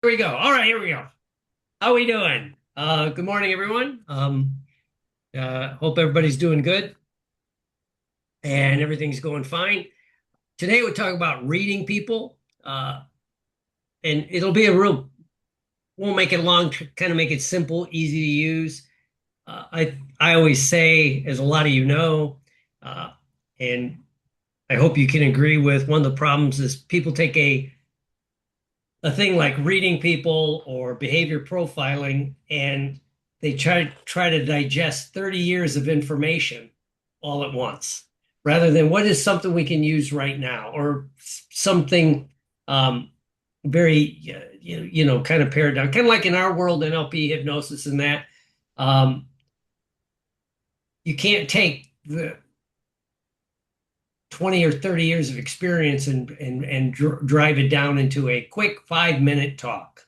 Here we go. All right, here we go. How we doing? Good morning, everyone. Hope everybody's doing good and everything's going fine. Today we're talking about reading people, and it'll be a real. Won't make it long. Kind of make it simple, easy to use. I always say, as a lot of you know, uh, and I hope you can agree with, one of the problems is people take a thing like reading people or behavior profiling, and they try to digest 30 years of information all at once, rather than what is something we can use right now, or something very kind of pared down, kind of like in our world, NLP, hypnosis, and that. Um, you can't take the 20 or 30 years of experience and drive it down into a quick 5-minute talk,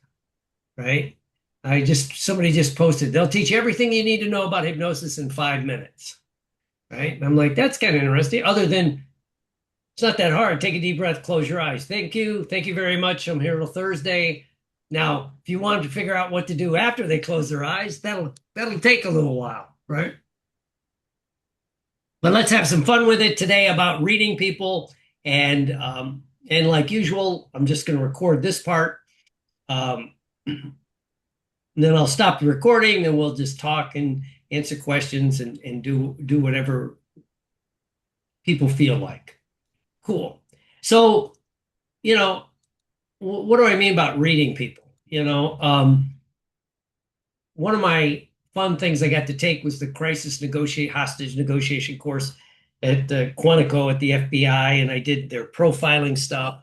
right? Somebody just posted, they'll teach you everything you need to know about hypnosis in 5 minutes, right? And I'm like, that's kind of interesting. Other than it's not that hard. Take a deep breath, close your eyes. Thank you. Thank you very much. I'm here till Thursday. Now, if you wanted to figure out what to do after they close their eyes, that'll take a little while, right? But let's have some fun with it today about reading people. And like usual, I'm just going to record this part. Um, And then I'll stop the recording and we'll just talk and answer questions and do whatever people feel like. Cool. So, you know, what do I mean about reading people? One of my fun things I got to take was the hostage negotiation course at Quantico at the FBI, and I did their profiling stuff.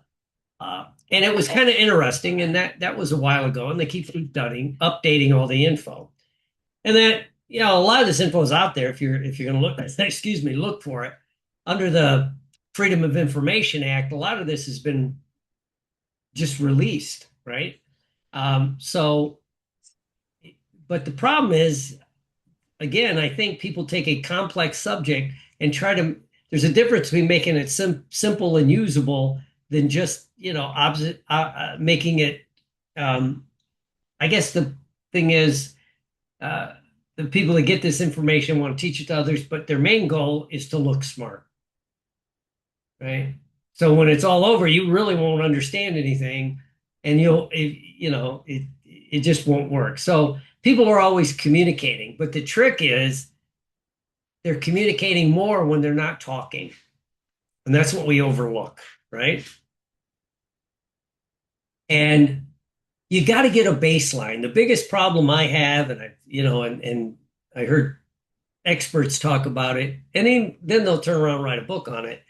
And it was kind of interesting, and that was a while ago, and they keep updating all the info. And that, a lot of this info is out there if you're going to look, excuse me, look for it. Under the Freedom of Information Act, a lot of this has been just released, right? So, but the problem is, again, I think people take a complex subject and there's a difference between making it simple and usable than just, making it. I guess the thing is, uh, the people that get this information want to teach it to others, but their main goal is to look smart, right? So when it's all over, you really won't understand anything, and it just won't work. So people are always communicating, but the trick is they're communicating more when they're not talking, and that's what we overlook, right? And you got to get a baseline. The biggest problem I have, and I heard experts talk about it, and then they'll turn around and write a book on it.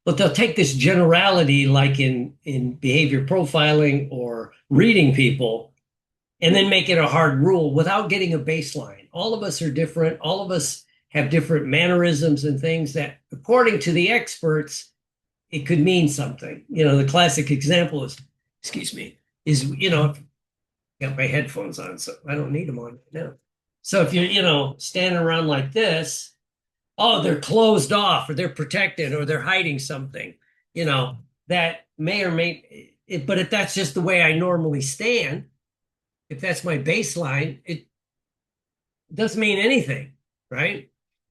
But they'll take this generality, like in behavior profiling or reading people, and then make it a hard rule without getting a baseline. All of us are different. All of us have different mannerisms and things that, according to the experts, it could mean something. The classic example excuse me, got my headphones on, so I don't need them on now. So if you're, standing around like this, oh, they're closed off or they're protected or they're hiding something, that may or may, but if that's just the way I normally stand, if that's my baseline, it doesn't mean anything, right?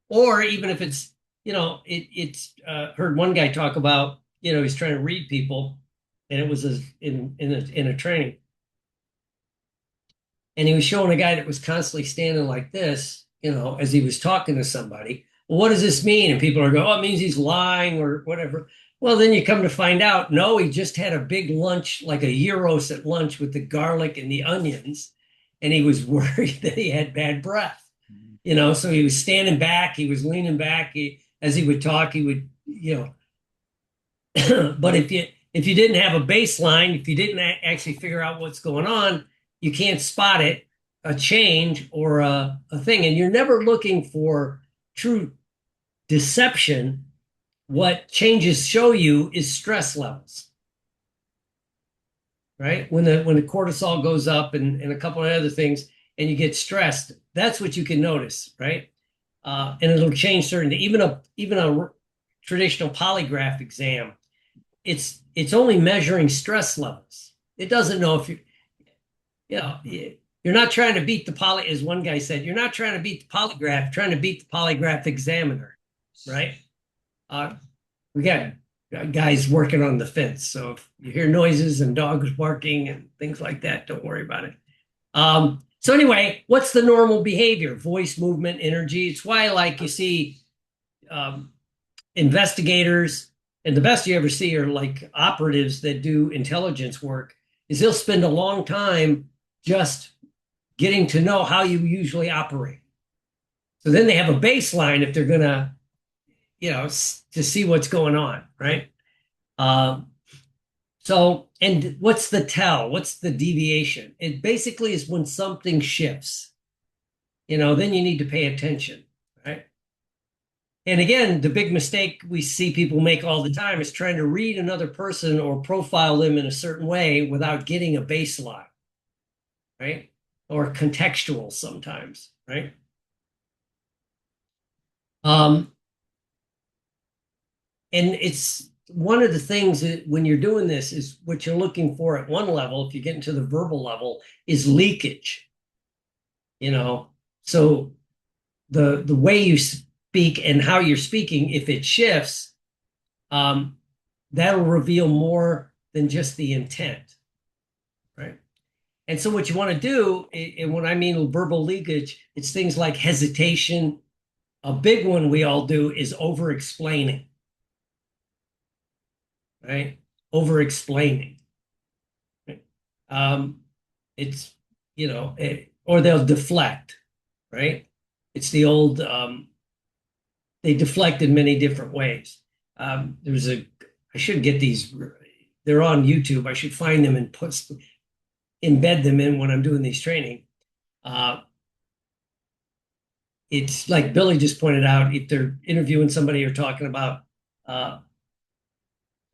Or even if it's, it's heard one guy talk about, he's trying to read people, and it was in a training, and he was showing a guy that was constantly standing like this, as he was talking to somebody. Well, what does this mean? And people are going, oh, it means he's lying or whatever. Well, then you come to find out, no, he just had a big lunch, like a gyros at lunch with the garlic and the onions, and he was worried that he had bad breath. So he was standing back, he was leaning back. As he would talk, he would, but if you didn't have a baseline, if you didn't actually figure out what's going on, you can't spot it, a change or a thing. And you're never looking for true deception. What changes show you is stress levels, right? When the cortisol goes up and a couple of other things, and you get stressed, that's what you can notice, right? And it'll change certain, even a traditional polygraph exam, it's only measuring stress levels. It doesn't know if you you know, you're not trying to beat the poly, as one guy said, you're not trying to beat the polygraph, trying to beat the polygraph examiner, right? Uh, we got guys working on the fence. So if you hear noises and dogs barking and things like that, don't worry about it. So anyway, what's the normal behavior? Voice, movement, energy. It's why, like, you see um, investigators, and the best you ever see are like operatives that do intelligence work, is they'll spend a long time just getting to know how you usually operate. So then they have a baseline if they're going to, to see what's going on, right? Um, and what's the tell? What's the deviation? It basically is when something shifts, then you need to pay attention, right? And again, the big mistake we see people make all the time is trying to read another person or profile them in a certain way without getting a baseline, right? Or contextual sometimes, right? Um, and it's one of the things that when you're doing this is what you're looking for at one level, if you get into the verbal level, is leakage. So the way you speak and how you're speaking, if it shifts, that'll reveal more than just the intent, right? And so what you want to do, and when I mean verbal leakage, it's things like hesitation. A big one we all do is over explaining, right? Over explaining. It's, or they'll deflect, right? It's the old, they deflect in many different ways. I should get these, they're on YouTube. I should find them and embed them in when I'm doing these training. It's like Billy just pointed out, if they're interviewing somebody or talking about a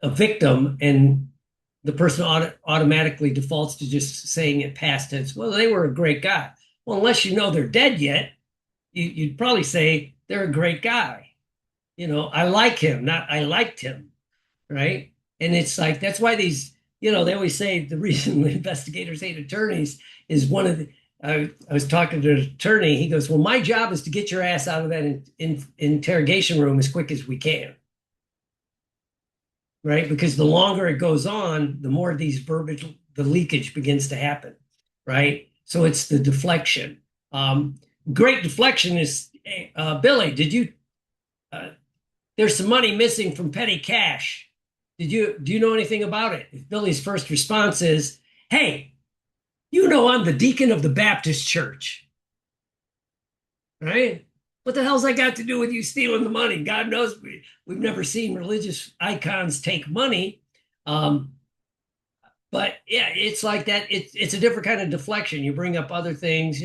victim and the person automatically defaults to just saying it past tense, well, they were a great guy. Well, unless you know they're dead yet, you'd probably say they're a great guy. I like him, not I liked him, right? And it's like, that's why these, they always say the reason investigators hate attorneys is one of the, I was talking to an attorney. He goes, well, my job is to get your ass out of that interrogation room as quick as we can. Right? Because the longer it goes on, the more these verbiage, the leakage begins to happen. Right? So it's the deflection. Great deflection is, Billy, there's some money missing from petty cash. Do you know anything about it? If Billy's first response is, hey, I'm the deacon of the Baptist church, right? What the hell's that got to do with you stealing the money? God knows we've never seen religious icons take money. But yeah, it's like that. It's a different kind of deflection. You bring up other things,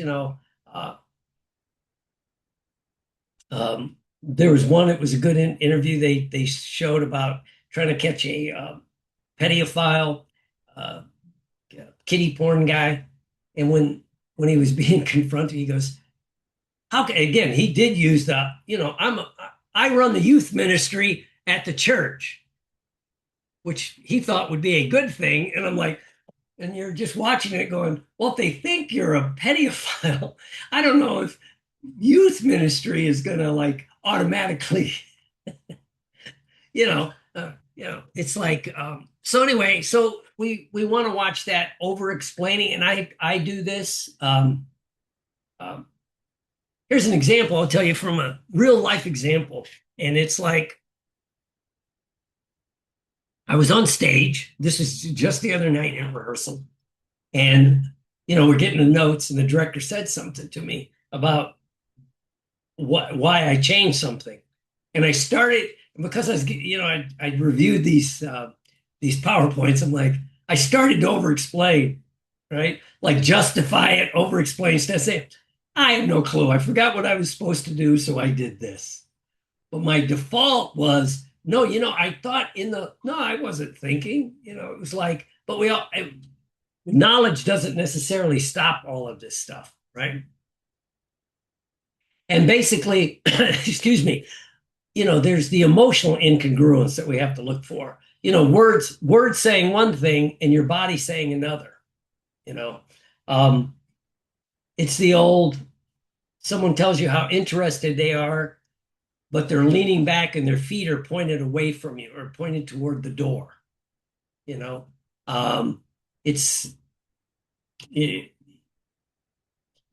there was one, it was a good interview they showed about trying to catch a pedophile, kiddie porn guy. And when he was being confronted, he goes, how can, again, he did use I run the youth ministry at the church, which he thought would be a good thing. And I'm like, and you're just watching it going, well, if they think you're a pedophile, I don't know if youth ministry is going to like automatically, it's like, so anyway, so we want to watch that over explaining. And I do this. Here's an example I'll tell you from a real life example. And it's like, I was on stage. This is just the other night in rehearsal. And, we're getting the notes and the director said something to me about why I changed something. And I started, because I was, I reviewed these PowerPoints. I'm like, I started to over explain, right? Like justify it, over explain, instead of saying, I have no clue. I forgot what I was supposed to do, so I did this. But my default was, no, I thought no, I wasn't thinking. It was like, but knowledge doesn't necessarily stop all of this stuff, right? And basically, excuse me, there's the emotional incongruence that we have to look for. Words saying one thing and your body saying another, Um, it's the old, someone tells you how interested they are, but they're leaning back and their feet are pointed away from you or pointed toward the door, you know. It's you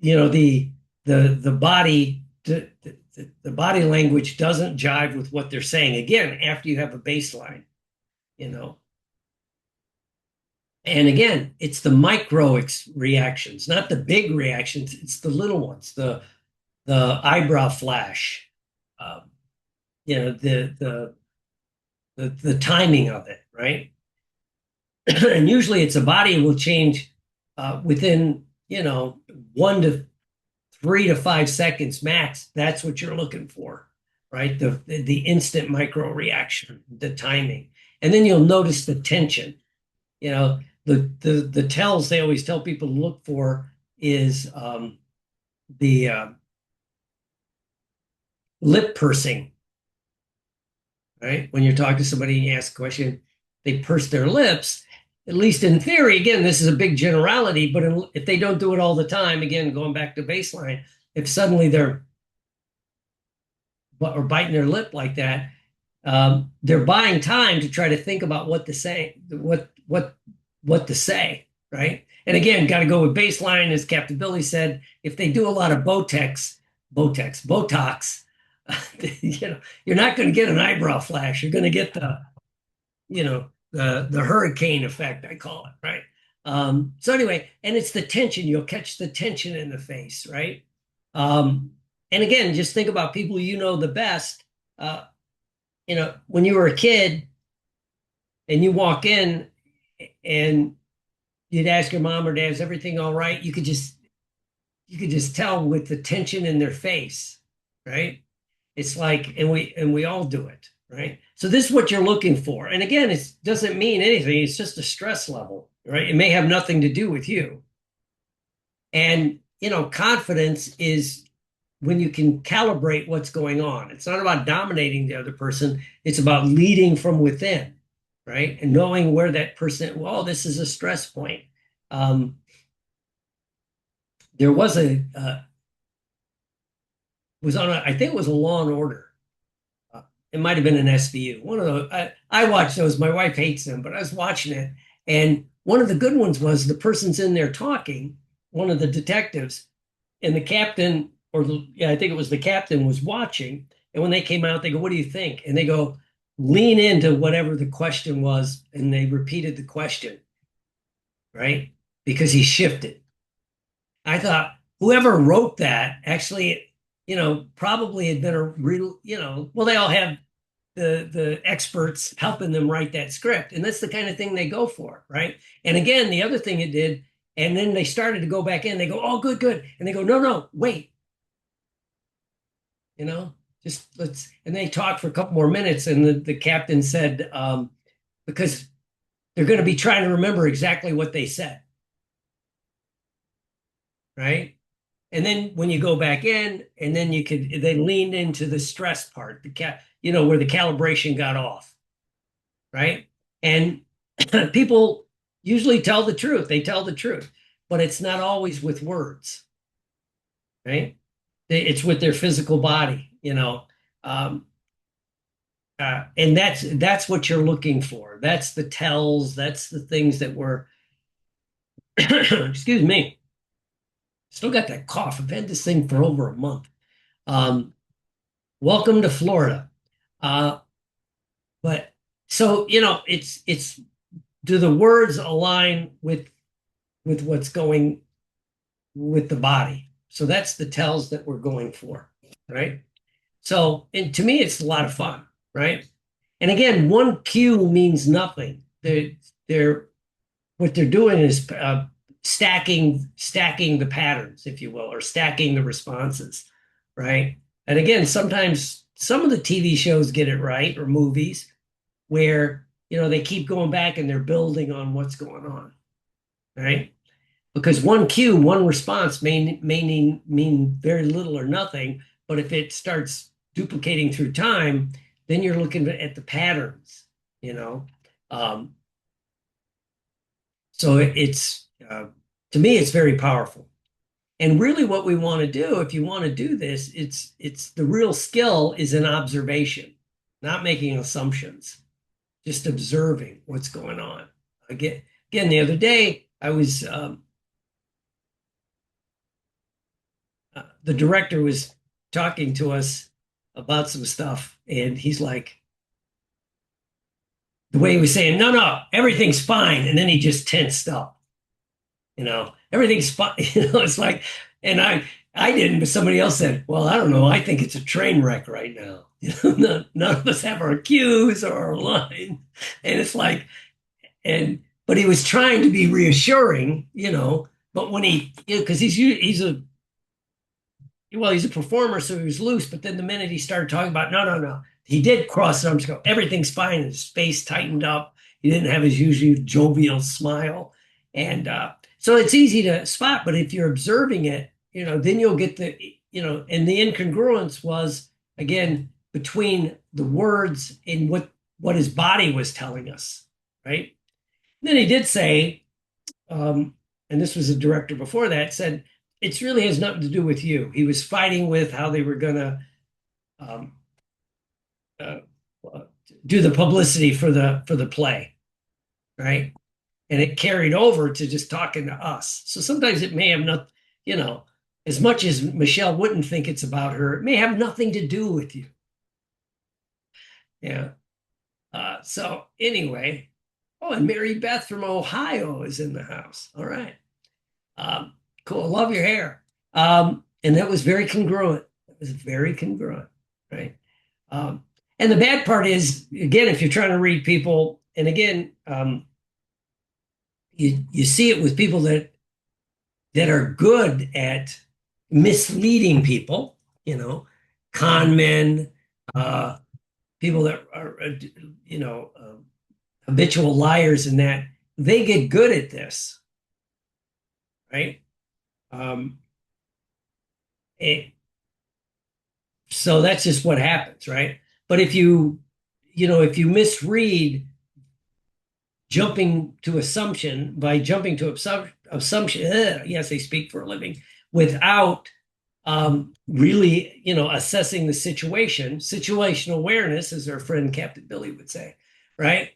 know the body the body language doesn't jive with what they're saying again after you have a baseline, you know. And again, it's the micro reactions, not the big reactions. It's the little ones, the eyebrow flash, um, you know, the timing of it, right? And usually, it's a body will change within 1 to 3 to 5 seconds max. That's what you're looking for, right? The instant micro reaction, the timing, and then you'll notice the tension. You know, the tells they always tell people to look for is the lip pursing, right? When you're talking to somebody and you ask a question, they purse their lips. At least in theory, again, this is a big generality, but if they don't do it all the time, again, going back to baseline, if suddenly they're or biting their lip like that, they're buying time to try to think about what to say, what to say, right? And again, got to go with baseline, as Captain Billy said. If they do a lot of Botox, you're not going to get an eyebrow flash. You're going to get the hurricane effect, I call it, right? So anyway, and it's the tension. You'll catch the tension in the face, right? And again, just think about people you know the best. When you were a kid and you walk in and you'd ask your mom or dad, "Is everything all right?" You could just tell with the tension in their face, right? It's like, and we all do it, right? So this is what you're looking for. And again, it doesn't mean anything. It's just a stress level, right? It may have nothing to do with you. And confidence is when you can calibrate what's going on. It's not about dominating the other person. It's about leading from within, right? And knowing where that person, well, this is a stress point. There was I think it was a Law and Order. It might have been an SVU. One of those. I watched those. My wife hates them, but I was watching it. And one of the good ones was the person's in there talking, one of the detectives, and the captain, I think it was the captain, was watching. And when they came out, they go, "What do you think?" And they go, "Lean into whatever the question was." And they repeated the question, right? Because he shifted. I thought whoever wrote that actually, probably had been a real, well, they all have the experts helping them write that script. And that's the kind of thing they go for, right? And again, the other thing it did, and then they started to go back in, they go, "Oh, good, good." And they go, "No, no, wait, just let's," and they talked for a couple more minutes. And the captain said, because they're going to be trying to remember exactly what they said, right? And then when you go back in, and then they leaned into the stress part, where the calibration got off, right? And people usually tell the truth. They tell the truth, but it's not always with words, right? It's with their physical body, and that's what you're looking for. That's the tells. That's the things that were. Excuse me. Still got that cough. I've had this thing for over a month. Um, Welcome to Florida. Uh, but so it's do the words align with what's going with the body? So that's the tells that we're going for, right? So, and to me, it's a lot of fun, right? And again, one cue means nothing. They're what they're doing is stacking the patterns, if you will, or stacking the responses, right? And again, sometimes some of the TV shows get it right, or movies, where they keep going back and they're building on what's going on, right? Because one cue, one response may mean very little or nothing, but if it starts duplicating through time, then you're looking at the patterns, um, so it's To me, it's very powerful. And really what we want to do, if you want to do this, it's the real skill is in observation, not making assumptions, just observing what's going on. Again, the other day I was the director was talking to us about some stuff, and he's like, the way he was saying, no, no, everything's fine. And then he just tensed up, everything's fine. It's like, and I didn't, but somebody else said, well, I don't know. I think it's a train wreck right now. None of us have our cues or our line. And it's like, but he was trying to be reassuring, but when because he's a well, he's a performer, so he was loose. But then the minute he started talking about, no, no, no, he did cross arms, go, everything's fine. His face tightened up. He didn't have his usual jovial smile. And so it's easy to spot. But if you're observing it, then you'll get and the incongruence was, again, between the words and what his body was telling us, right? And then he did say, and this was a director before that, said, it really has nothing to do with you. He was fighting with how they were going to um, uh, do the publicity for the play, right? And it carried over to just talking to us. So sometimes it may have not, as much as Michelle wouldn't think it's about her, it may have nothing to do with you. Yeah. So anyway, oh, and Mary Beth from Ohio is in the house. All right. Cool. Love your hair. And that was very congruent. It was very congruent, right? And the bad part is, again, if you're trying to read people, and again, you see it with people that are good at misleading people, con men, people that are, habitual liars, and that they get good at this, right? So that's just what happens, right? But if you misread jumping to assumption by jumping to assumption, yes, they speak for a living, without really, assessing the situation, situational awareness, as our friend Captain Billy would say, right?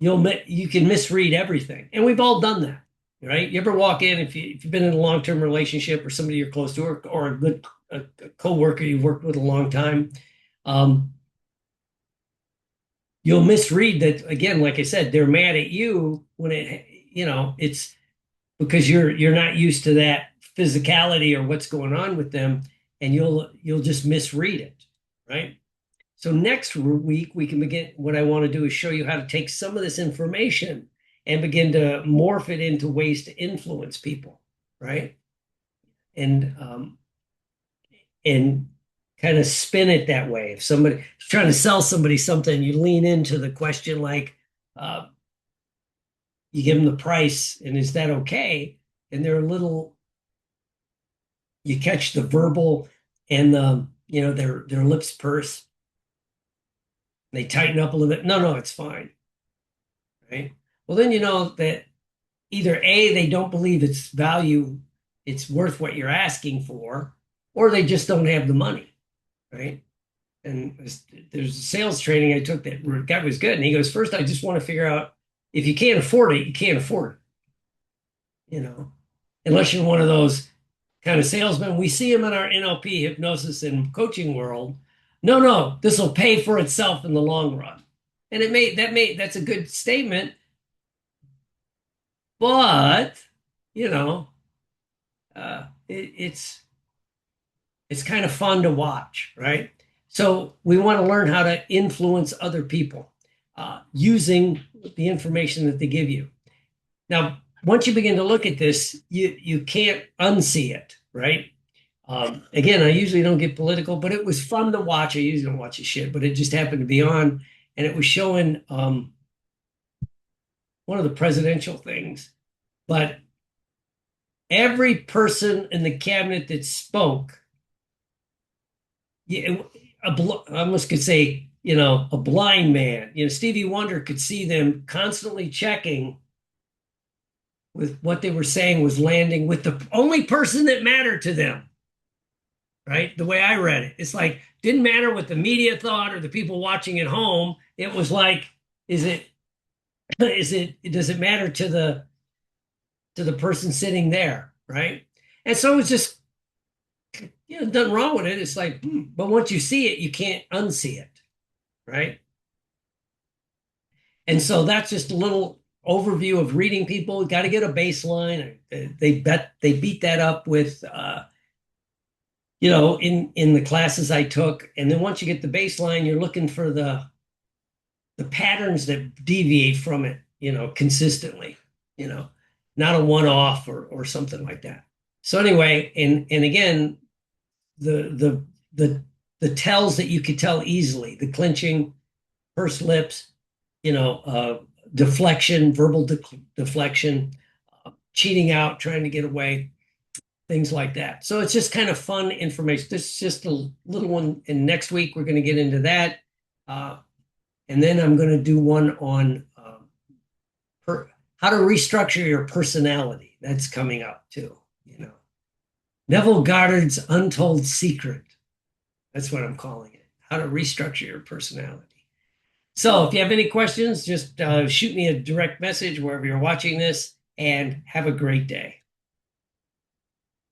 You can misread everything, and we've all done that, right? You ever walk in, if you've been in a long-term relationship or somebody you're close to, or a good co-worker you've worked with a long time, you'll misread that. Again, like I said, they're mad at you when it's because you're not used to that physicality or what's going on with them, and you'll just misread it, right? So next week we can begin. What I want to do is show you how to take some of this information and begin to morph it into ways to influence people, right? And kind of spin it that way. If somebody's trying to sell somebody something, you lean into the question like, you give them the price, and is that okay? And they're a little, you catch the verbal and their lips purse. They tighten up a little bit. No, no, it's fine, right? Well, then you know that either A, they don't believe it's worth what you're asking for, or they just don't have the money, right? And there's a sales training I took that guy was good. And he goes, first, I just want to figure out if you can't afford it, you can't afford it, unless you're one of those kind of salesmen. We see them in our NLP hypnosis and coaching world. No, no, this will pay for itself in the long run. And that's a good statement, but it's kind of fun to watch, right? So we want to learn how to influence other people using the information that they give you. Now, once you begin to look at this, you can't unsee it, right? Again, I usually don't get political, but it was fun to watch. I usually don't watch a shit, but it just happened to be on, and it was showing one of the presidential things. But every person in the cabinet that spoke, I almost could say, a blind man. Stevie Wonder could see them constantly checking with what they were saying was landing with the only person that mattered to them, right? The way I read it, it's like didn't matter what the media thought or the people watching at home. It was like, is it does it matter to the person sitting there, right? And so it's just nothing wrong with it. It's like, but once you see it, you can't unsee it, right? And so that's just a little overview of reading people. Got to get a baseline. They beat that up with in the classes I took. And then once you get the baseline, you're looking for the patterns that deviate from it, consistently, you know, not a one-off or something like that. So anyway, and again, the the the tells that you could tell easily, the clinching, pursed lips, deflection, verbal deflection, cheating out, trying to get away, things like that. So it's just kind of fun information. This is just a little one. And next week we're going to get into that. And then I'm going to do one on how to restructure your personality. That's coming up too. Neville Goddard's Untold Secret. That's what I'm calling it. How to restructure your personality. So if you have any questions, just shoot me a direct message wherever you're watching this, and have a great day.